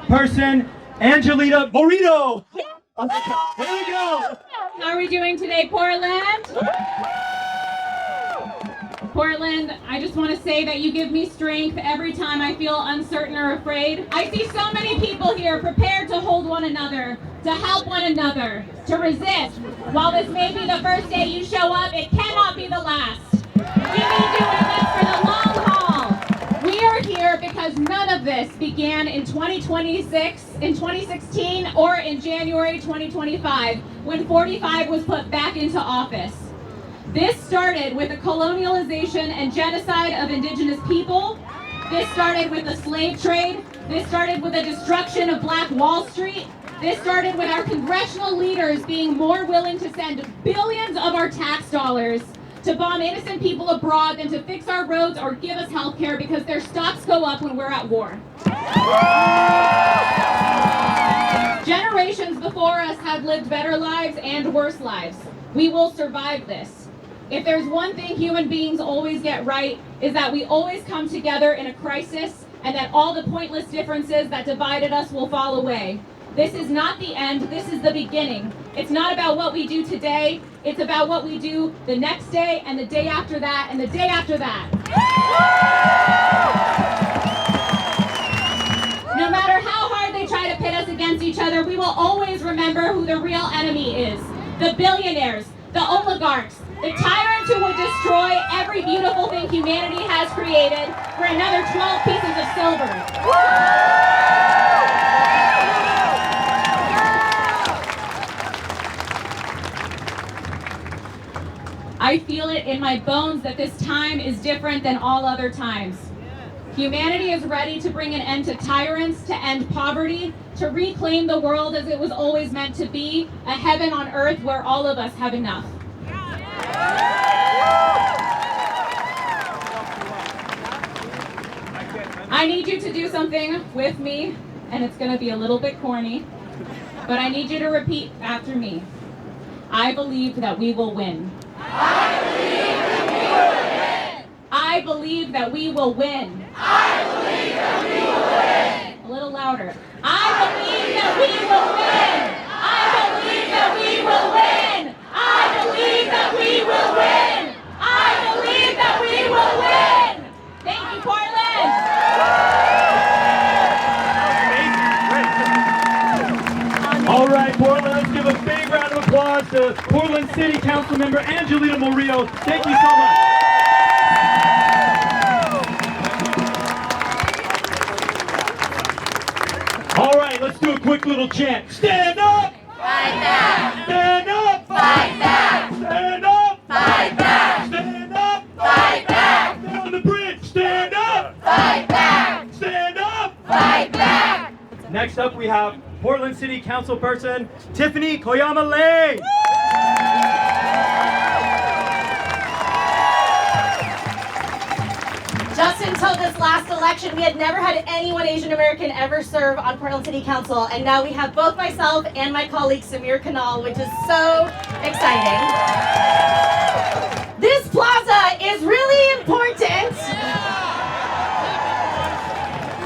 person, Angelita Morillo. Here we go. How are we doing today, Portland? Portland, I just want to say that you give me strength every time I feel uncertain or afraid. I see so many people here prepared to hold one another, to help one another, to resist. While this may be the first day you show up, it cannot be the last. We've been doing this for the long haul. We are here because none of this began in 2016, or in January 2025, when 45 was put back into office. This started with the colonialization and genocide of indigenous people. This started with the slave trade. This started with the destruction of Black Wall Street. This started with our congressional leaders being more willing to send billions of our tax dollars to bomb innocent people abroad than to fix our roads or give us health care because their stocks go up when we're at war. Generations before us have lived better lives and worse lives. We will survive this. If there's one thing human beings always get right, is that we always come together in a crisis, and that all the pointless differences that divided us will fall away. This is not the end, this is the beginning. It's not about what we do today, it's about what we do the next day, and the day after that, and the day after that. No matter how hard they try to pit us against each other, we will always remember who the real enemy is. The billionaires, the oligarchs, the tyrants who will destroy every beautiful thing humanity has created for another 12 pieces of silver. I feel it in my bones that this time is different than all other times. Humanity is ready to bring an end to tyrants, to end poverty, to reclaim the world as it was always meant to be, a heaven on earth where all of us have enough. I need you to do something with me, and it's going to be a little bit corny, but I need you to repeat after me. I believe that we will win. I believe that we will win. I believe that we will win. I believe that we will win. A little louder. I believe that we will win. I believe that we will win. I believe that we will win. I believe that we will win. Thank you, Portland. All right, Portland, let's give a big round of applause to Portland City Councilmember Angelita Murillo. Thank you so much. All right, let's do a quick little chant. Stand up! Fight back! Stand up! Fight back! Stand up! Fight back! Stand up! Fight back! Stand on the bridge! Stand up! Fight back! Stand up! Fight back! Next up, we have Portland City Councilperson Tiffany Koyama Lane. Just until this last election, we had never had anyone Asian American ever serve on Portland City Council, and now we have both myself and my colleague Sameer Kanal, which is so exciting. This plaza is really important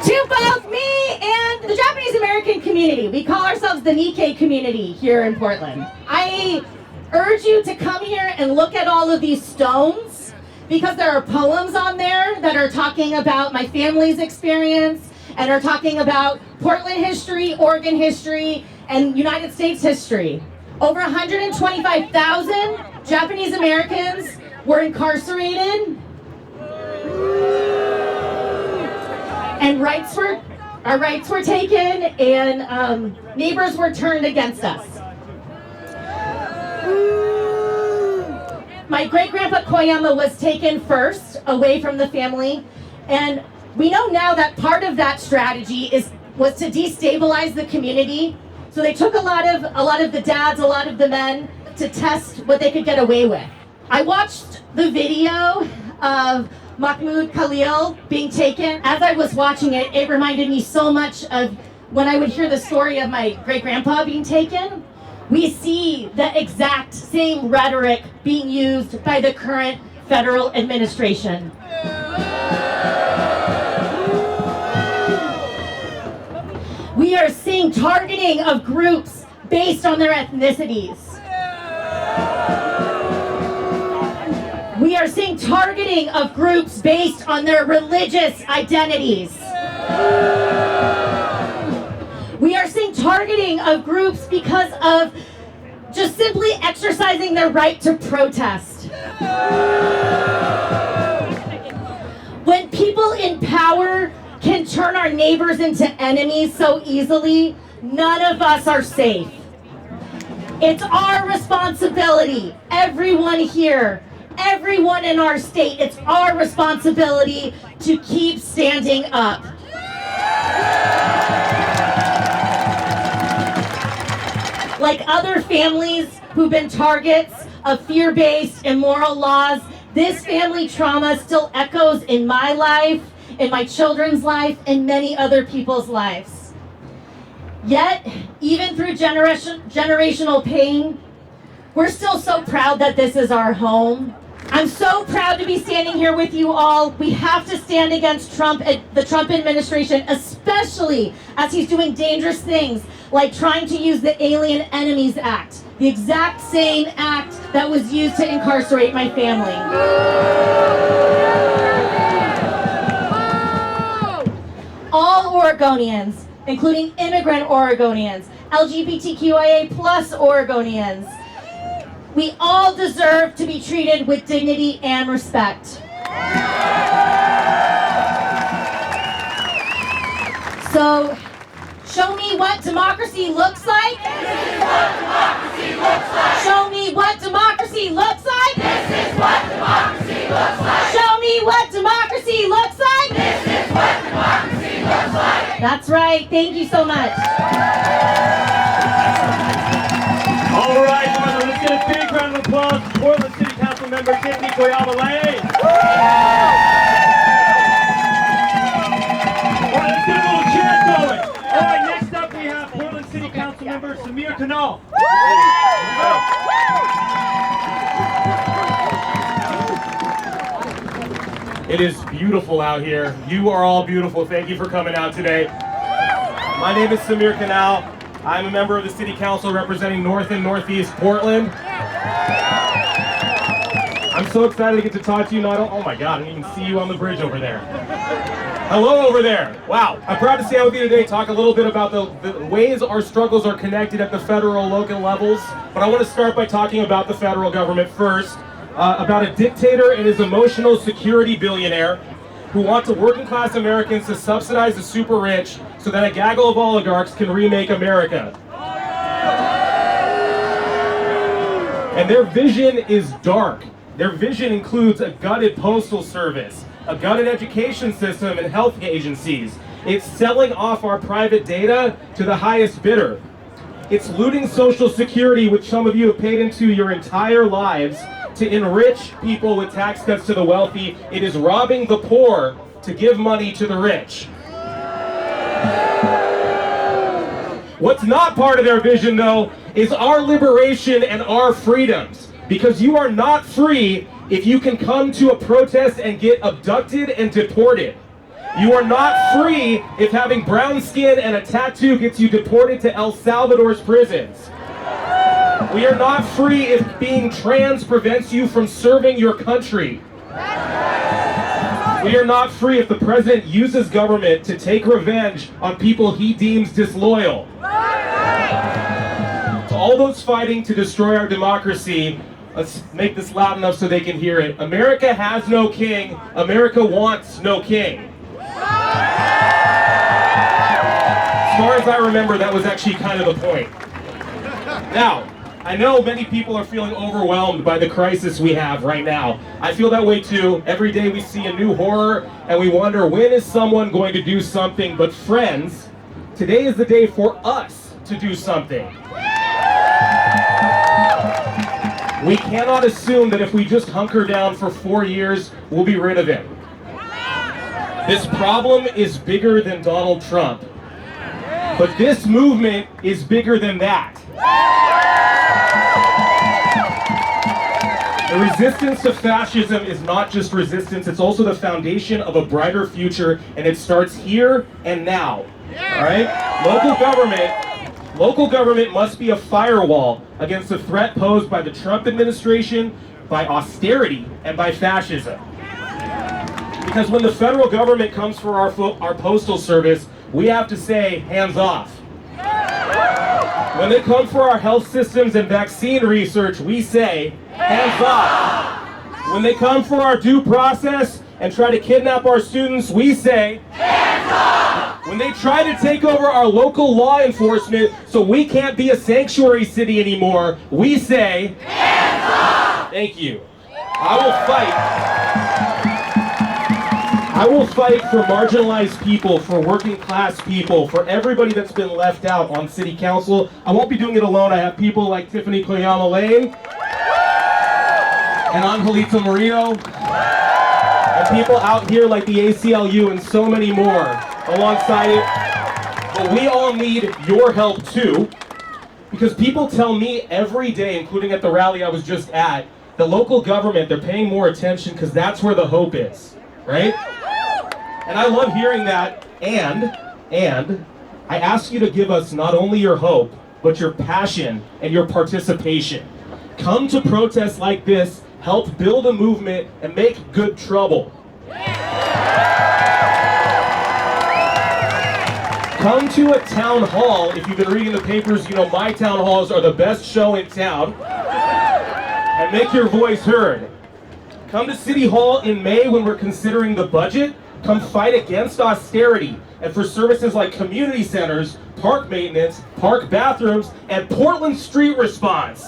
to both me and the Japanese American community. We call ourselves the Nikkei community here in Portland. I urge you to come here and look at all of these stones, because there are poems on there that are talking about my family's experience and are talking about Portland history, Oregon history, and United States history. Over 125,000 Japanese Americans were incarcerated, and our rights were taken, and neighbors were turned against us. My great-grandpa Koyama was taken first away from the family, and we know now that part of that strategy was to destabilize the community. So they took a lot of the dads, a lot of the men, to test what they could get away with. I watched the video of Mahmoud Khalil being taken. As I was watching it, it reminded me so much of when I would hear the story of my great-grandpa being taken. We see the exact same rhetoric being used by the current federal administration. We seeing targeting of groups based on their ethnicities. We are seeing targeting of groups based on their religious identities. We are seeing targeting of groups because of just simply exercising their right to protest. When people in power can turn our neighbors into enemies so easily, none of us are safe. It's our responsibility, everyone here, everyone in our state, it's our responsibility to keep standing up. Like other families who've been targets of fear-based, immoral laws, this family trauma still echoes in my life, in my children's life, and many other people's lives. Yet, even through generational pain, we're still so proud that this is our home. I'm so proud to be standing here with you all. We have to stand against the Trump administration, especially as he's doing dangerous things like trying to use the Alien Enemies Act, the exact same act that was used to incarcerate my family. All Oregonians, including immigrant Oregonians, LGBTQIA plus Oregonians, we all deserve to be treated with dignity and respect. So, show me what democracy looks like. This is what democracy looks like. Show me what democracy looks like. This is what democracy looks like. Show me what democracy looks like. This is what democracy looks like. That's right. Thank you so much. All right, Portland, let's get a big round of applause for Portland City Council member Tiffany Koyama Lane. All right, let's get a little chant going. All right, next up we have Portland City Council member Sameer Kanal. It is beautiful out here. You are all beautiful. Thank you for coming out today. My name is Sameer Kanal. I'm a member of the City Council representing North and Northeast Portland. I'm so excited to get to talk to you. Oh my God, I didn't even see you on the bridge over there. Hello over there. Wow. I'm proud to stand with you today, talk a little bit about the ways our struggles are connected at the federal, local levels. But I want to start by talking about the federal government first, about a dictator and his emotional security billionaire who wants working class Americans to subsidize the super rich so that a gaggle of oligarchs can remake America. And their vision is dark. Their vision includes a gutted postal service, a gutted education system and health agencies. It's selling off our private data to the highest bidder. It's looting Social Security, which some of you have paid into your entire lives, to enrich people with tax cuts to the wealthy. It is robbing the poor to give money to the rich. What's not part of their vision, though, is our liberation and our freedoms. Because you are not free if you can come to a protest and get abducted and deported. You are not free if having brown skin and a tattoo gets you deported to El Salvador's prisons. We are not free if being trans prevents you from serving your country. We are not free if the president uses government to take revenge on people he deems disloyal. To all those fighting to destroy our democracy, let's make this loud enough so they can hear it. America has no king. America wants no king. As far as I remember, that was actually kind of the point. Now, I know many people are feeling overwhelmed by the crisis we have right now. I feel that way too. Every day we see a new horror and we wonder, when is someone going to do something? But friends, today is the day for us to do something. We cannot assume that if we just hunker down for 4 years, we'll be rid of it. This problem is bigger than Donald Trump. But this movement is bigger than that. The resistance to fascism is not just resistance, it's also the foundation of a brighter future, and it starts here and now. All right? Local government must be a firewall against the threat posed by the Trump administration, by austerity, and by fascism. Because when the federal government comes for our postal service, we have to say, hands off. When they come for our health systems and vaccine research, we say, hands off. When they come for our due process and try to kidnap our students, we say, hands off. When they try to take over our local law enforcement so we can't be a sanctuary city anymore, we say, hands off. Thank you. I will fight for marginalized people, for working class people, for everybody that's been left out on city council. I won't be doing it alone. I have people like Tiffany Koyama Lane and Angelita Morillo, and people out here like the ACLU and so many more alongside it. But we all need your help too, because people tell me every day, including at the rally I was just at, the local government, they're paying more attention because that's where the hope is, right? And I love hearing that, and I ask you to give us not only your hope, but your passion and your participation. Come to protests like this, help build a movement, and make good trouble. Come to a town hall. If you've been reading the papers, you know my town halls are the best show in town. And make your voice heard. Come to City Hall in May when we're considering the budget. Come fight against austerity and for services like community centers, park maintenance, park bathrooms, and Portland street response.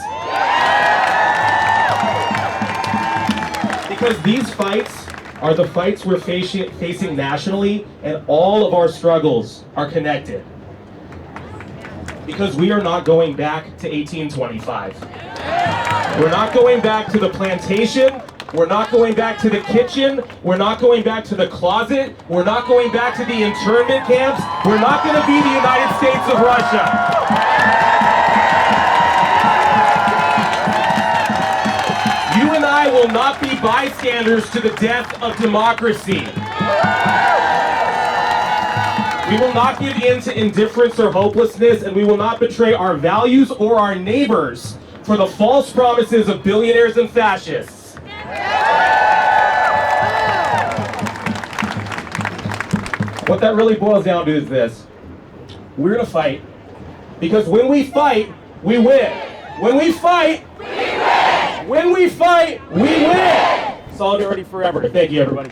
Because these fights are the fights we're facing nationally, and all of our struggles are connected. Because we are not going back to 1825. We're not going back to the plantation. We're not going back to the kitchen. We're not going back to the closet. We're not going back to the internment camps. We're not going to be the United States of Russia. You and I will not be bystanders to the death of democracy. We will not give in to indifference or hopelessness, and we will not betray our values or our neighbors for the false promises of billionaires and fascists. What that really boils down to is this. We're going to fight. Because when we fight, we win. When we fight, we win. When we fight, we win. Solidarity forever. Thank you, everybody.